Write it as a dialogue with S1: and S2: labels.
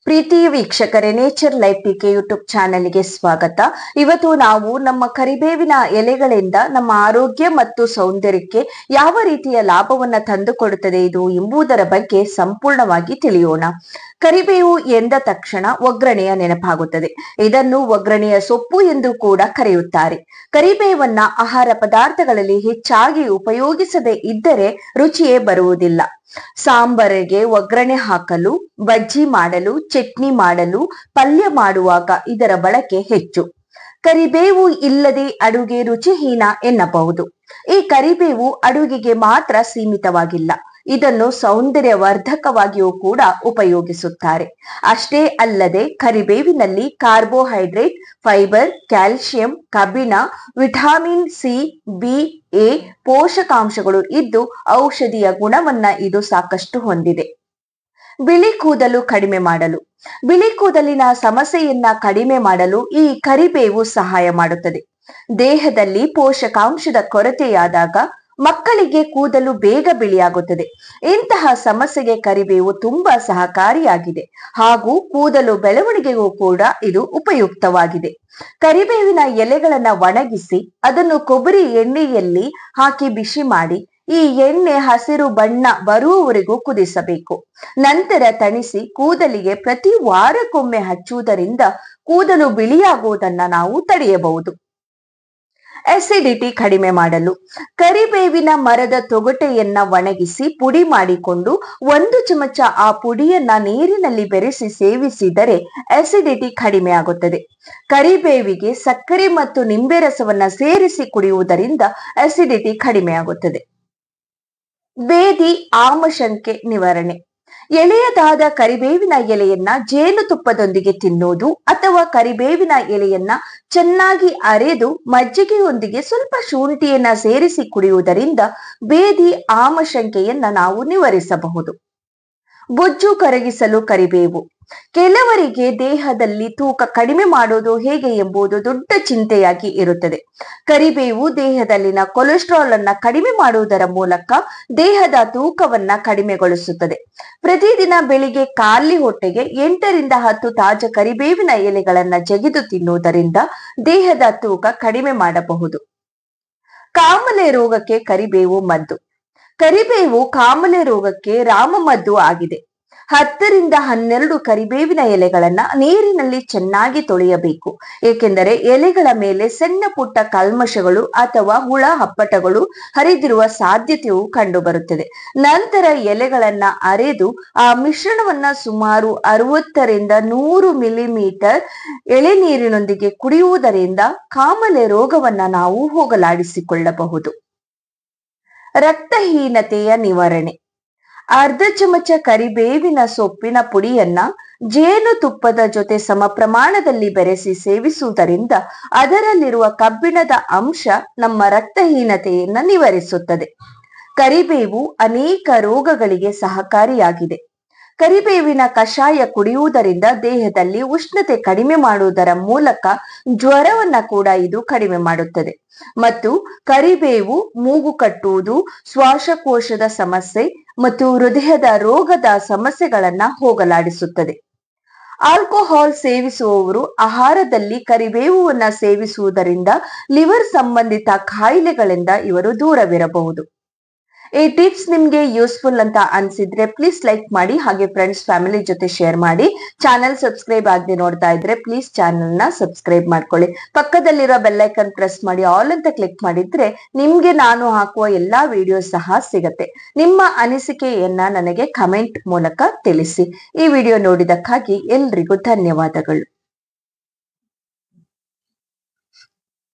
S1: ಪ್ರೀತಿ ವೀಕ್ಷಕರೇ, nature life PK YouTube ಚಾನೆಲ್ಗೆ ಸ್ವಾಗತ. ಇವತ್ತು ನಾವು ನಮ್ಮ ಕರಿಬೇವಿನ ಎಲೆಗಳಿಂದ ನಮ್ಮ ಆರೋಗ್ಯ ಮತ್ತು ಸೌಂದರ್ಯಕ್ಕೆ ಯಾವ ರೀತಿಯ ಲಾಭವನ್ನ ತಂದುಕೊಡುತ್ತದೆ ಇದು ಎಂಬುದರ ಬಗ್ಗೆ ಸಂಪೂರ್ಣವಾಗಿ ತಿಳಿಯೋಣ. ಕರಿಬೇವು ಎಂದ ತಕ್ಷಣ ಒಗ್ಗರಣೆಯ ನೆನಪಾಗುತ್ತದೆ. ಇದನ್ನು ಒಗ್ಗರಣೆಯ ಸೊಪ್ಪು ಎಂದು ಕೂಡ ಕರೆಯುತ್ತಾರೆ. ಕರಿಬೇವನ್ನ ಆಹಾರ ಪದಾರ್ಥಗಳಲ್ಲಿ ಹೆಚ್ಚಾಗಿ ಉಪಯೋಗಿಸದೇ ಇದ್ದರೆ ರುಚಿಯೇ ಬರುವುದಿಲ್ಲ. ಸಾಂಬಾರಿಗೆ ಒಗ್ಗರಣೆ ಹಾಕಲು, ಬಜ್ಜಿ ಮಾಡಲು, ಚಟ್ನಿ ಮಾಡಲು, ಪಲ್ಯ ಮಾಡುವಾಗ ಇದರ ಬಳಕೆ ಹೆಚ್ಚು. ಕರಿಬೇವು ಇಲ್ಲದೆ ಅಡುಗೆ ರುಚಿಹೀನ ಎನ್ನಬಹುದು. ಈ ಕರಿಬೇವು ಅಡುಗೆಗೆ ಮಾತ್ರ ಸೀಮಿತವಾಗಿಲ್ಲ, ಇದನ್ನು ಸೌಂದರ್ಯವರ್ಧಕವಾಗಿಯೂ ಕೂಡ ಉಪಯೋಗಿಸುತ್ತಾರೆ. ಅಷ್ಟೇ ಅಲ್ಲದೆ ಕರಿಬೇವಿನಲ್ಲಿ ಕಾರ್ಬೋಹೈಡ್ರೇಟ್, ಫೈಬರ್, ಕ್ಯಾಲ್ಸಿಯಂ, ಕಬ್ಬಿಣ, ವಿಟಮಿನ್ ಸಿ, ಬಿ, ಎ ಪೋಷಕಾಂಶಗಳು ಇದ್ದು ಔಷಧಿಯ ಗುಣವನ್ನ ಇದು ಸಾಕಷ್ಟು ಹೊಂದಿದೆ. ಬಿಳಿ ಕೂದಲು ಕಡಿಮೆ ಮಾಡಲು, ಬಿಳಿ ಕೂದಲಿನ ಸಮಸ್ಯೆಯನ್ನ ಕಡಿಮೆ ಮಾಡಲು ಈ ಕರಿಬೇವು ಸಹಾಯ ಮಾಡುತ್ತದೆ. ದೇಹದಲ್ಲಿ ಪೋಷಕಾಂಶದ ಕೊರತೆಯಾದಾಗ ಮಕ್ಕಳಿಗೆ ಕೂದಲು ಬೇಗ ಬಿಳಿಯಾಗುತ್ತದೆ. ಇಂತಹ ಸಮಸ್ಯೆಗೆ ಕರಿಬೇವು ತುಂಬಾ ಸಹಕಾರಿಯಾಗಿದೆ ಹಾಗೂ ಕೂದಲು ಬೆಳವಣಿಗೆಗೂ ಕೂಡ ಇದು ಉಪಯುಕ್ತವಾಗಿದೆ. ಕರಿಬೇವಿನ ಎಲೆಗಳನ್ನ ಒಣಗಿಸಿ ಅದನ್ನು ಕೊಬ್ಬರಿ ಎಣ್ಣೆಯಲ್ಲಿ ಹಾಕಿ ಬಿಸಿ ಮಾಡಿ ಈ ಎಣ್ಣೆ ಹಸಿರು ಬಣ್ಣ ಬರುವವರೆಗೂ ಕುದಿಸಬೇಕು. ನಂತರ ತಣಿಸಿ ಕೂದಲಿಗೆ ಪ್ರತಿ ವಾರಕ್ಕೊಮ್ಮೆ ಹಚ್ಚುವುದರಿಂದ ಕೂದಲು ಬಿಳಿಯಾಗುವುದನ್ನ ನಾವು ತಡೆಯಬಹುದು. ಅಸಿಡಿಟಿ ಕಡಿಮೆ ಮಾಡಲು, ಕರಿಬೇವಿನ ಮರದ ತೊಗಟೆಯನ್ನ ಒಣಗಿಸಿ ಪುಡಿ ಮಾಡಿಕೊಂಡು 1 ಚಮಚ ಆ ಪುಡಿಯನ್ನ ನೀರಿನಲ್ಲಿ ಬೆರೆಸಿ ಸೇವಿಸಿದರೆ ಅಸಿಡಿಟಿ ಕಡಿಮೆ ಆಗುತ್ತದೆ. ಕರಿಬೇವಿಗೆ ಸಕ್ಕರೆ ಮತ್ತು ನಿಂಬೆ ರಸವನ್ನ ಸೇರಿಸಿ ಕುಡಿಯುವುದರಿಂದ ಅಸಿಡಿಟಿ ಕಡಿಮೆ ಆಗುತ್ತದೆ. ಬೇದಿ ಆಮಶಂಕೆ ನಿವಾರಣೆ, ಎಳೆಯದಾದ ಕರಿಬೇವಿನ ಎಲೆಯನ್ನ ಜೇನುತುಪ್ಪದೊಂದಿಗೆ ತಿನ್ನುವುದು ಅಥವಾ ಕರಿಬೇವಿನ ಎಲೆಯನ್ನ ಚೆನ್ನಾಗಿ ಅರೆದು ಮಜ್ಜಿಗೆಯೊಂದಿಗೆ ಸ್ವಲ್ಪ ಶುಂಠಿಯನ್ನ ಸೇರಿಸಿ ಕುಡಿಯುವುದರಿಂದ ಬೇದಿ ಆಮಶಂಕೆಯನ್ನ ನಾವು ನಿವಾರಿಸಬಹುದು. ಬೊಜ್ಜು ಕರಗಿಸಲು ಕರಿಬೇವು, ಕೆಲವರಿಗೆ ದೇಹದಲ್ಲಿ ತೂಕ ಕಡಿಮೆ ಮಾಡೋದು ಹೇಗೆ ಎಂಬುದು ದೊಡ್ಡ ಚಿಂತೆಯಾಗಿ ಇರುತ್ತದೆ. ಕರಿಬೇವು ದೇಹದಲ್ಲಿನ ಕೊಲೆಸ್ಟ್ರಾಲ್ ಅನ್ನ ಕಡಿಮೆ ಮಾಡುವುದರ ಮೂಲಕ ದೇಹದ ತೂಕವನ್ನ ಕಡಿಮೆಗೊಳಿಸುತ್ತದೆ. ಪ್ರತಿದಿನ ಬೆಳಿಗ್ಗೆ ಖಾಲಿ ಹೊಟ್ಟೆಗೆ 8 ರಿಂದ 10 ತಾಜಾ ಕರಿಬೇವಿನ ಎಲೆಗಳನ್ನ ಜಗಿದು ತಿನ್ನುವುದರಿಂದ ದೇಹದ ತೂಕ ಕಡಿಮೆ ಮಾಡಬಹುದು. ಕಾಮಲೆ ರೋಗಕ್ಕೆ ಕರಿಬೇವು ಮದ್ದು, ಕರಿಬೇವು ಕಾಮಲೆ ರೋಗಕ್ಕೆ ರಾಮಮದ್ದು ಆಗಿದೆ. 10 ರಿಂದ 12 ಕರಿಬೇವಿನ ಎಲೆಗಳನ್ನ ನೀರಿನಲ್ಲಿ ಚೆನ್ನಾಗಿ ತೊಳೆಯಬೇಕು. ಏಕೆಂದರೆ ಎಲೆಗಳ ಮೇಲೆ ಸಣ್ಣ ಪುಟ್ಟ ಕಲ್ಮಶಗಳು ಅಥವಾ ಹುಳ ಹಪ್ಪಟಗಳು ಹರಿದಿರುವ ಸಾಧ್ಯತೆಯು ಕಂಡುಬರುತ್ತದೆ. ನಂತರ ಎಲೆಗಳನ್ನ ಅರೆದು ಆ ಮಿಶ್ರಣವನ್ನ ಸುಮಾರು 60 ರಿಂದ 100 ಮಿಲಿಮೀಟರ್ ಎಳೆನೀರಿನೊಂದಿಗೆ ಕುಡಿಯುವುದರಿಂದ ಕಾಮಲೆ ರೋಗವನ್ನ ನಾವು ಹೋಗಲಾಡಿಸಿಕೊಳ್ಳಬಹುದು. ರಕ್ತಹೀನತೆಯ ನಿವಾರಣೆ, ಅರ್ಧ ಚಮಚ ಕರಿಬೇವಿನ ಸೊಪ್ಪಿನ ಪುಡಿಯನ್ನ ಜೇನುತುಪ್ಪದ ಜೊತೆ ಸಮ ಪ್ರಮಾಣದಲ್ಲಿ ಬೆರೆಸಿ ಸೇವಿಸುವುದರಿಂದ ಅದರಲ್ಲಿರುವ ಕಬ್ಬಿಣದ ಅಂಶ ನಮ್ಮ ರಕ್ತಹೀನತೆಯನ್ನ ನಿವಾರಿಸುತ್ತದೆ. ಕರಿಬೇವು ಅನೇಕ ರೋಗಗಳಿಗೆ ಸಹಕಾರಿಯಾಗಿದೆ. ಕರಿಬೇವಿನ ಕಷಾಯ ಕುಡಿಯುವುದರಿಂದ ದೇಹದಲ್ಲಿ ಉಷ್ಣತೆ ಕಡಿಮೆ ಮಾಡುವುದರ ಮೂಲಕ ಜ್ವರವನ್ನ ಕೂಡ ಇದು ಕಡಿಮೆ ಮಾಡುತ್ತದೆ. ಮತ್ತು ಕರಿಬೇವು ಮೂಗು ಕಟ್ಟುವುದು, ಶ್ವಾಸಕೋಶದ ಸಮಸ್ಯೆ ಮತ್ತು ಹೃದಯದ ರೋಗದ ಸಮಸ್ಯೆಗಳನ್ನ ಹೋಗಲಾಡಿಸುತ್ತದೆ. ಆಲ್ಕೋಹಾಲ್ ಸೇವಿಸುವವರು ಆಹಾರದಲ್ಲಿ ಕರಿಬೇವನ್ನ ಸೇವಿಸುವುದರಿಂದ ಲಿವರ್ ಸಂಬಂಧಿತ ಕಾಯಿಲೆಗಳಿಂದ ಇವರು ದೂರವಿರಬಹುದು. ಈ ಟಿಪ್ಸ್ ನಿಮ್ಗೆ ಯೂಸ್ಫುಲ್ ಅಂತ ಅನ್ಸಿದ್ರೆ ಪ್ಲೀಸ್ ಲೈಕ್ ಮಾಡಿ, ಹಾಗೆ ಫ್ರೆಂಡ್ಸ್ ಫ್ಯಾಮಿಲಿ ಜೊತೆ ಶೇರ್ ಮಾಡಿ. ಚಾನೆಲ್ ಸಬ್ಸ್ಕ್ರೈಬ್ ಆಗದೆ ನೋಡ್ತಾ ಇದ್ರೆ ಪ್ಲೀಸ್ ಚಾನೆಲ್ ನ ಸಬ್ಸ್ಕ್ರೈಬ್ ಮಾಡ್ಕೊಳ್ಳಿ. ಪಕ್ಕದಲ್ಲಿರೋ ಬೆಲ್ ಐಕನ್ ಪ್ರೆಸ್ ಮಾಡಿ ಆಲ್ ಅಂತ ಕ್ಲಿಕ್ ಮಾಡಿದ್ರೆ ನಿಮ್ಗೆ ನಾನು ಹಾಕುವ ಎಲ್ಲಾ ವಿಡಿಯೋಸ್ ಸಹ ಸಿಗತ್ತೆ. ನಿಮ್ಮ ಅನಿಸಿಕೆಯನ್ನ ನನಗೆ ಕಮೆಂಟ್ ಮೂಲಕ ತಿಳಿಸಿ. ಈ ವಿಡಿಯೋ ನೋಡಿದಕ್ಕಾಗಿ ಎಲ್ರಿಗೂ ಧನ್ಯವಾದಗಳು.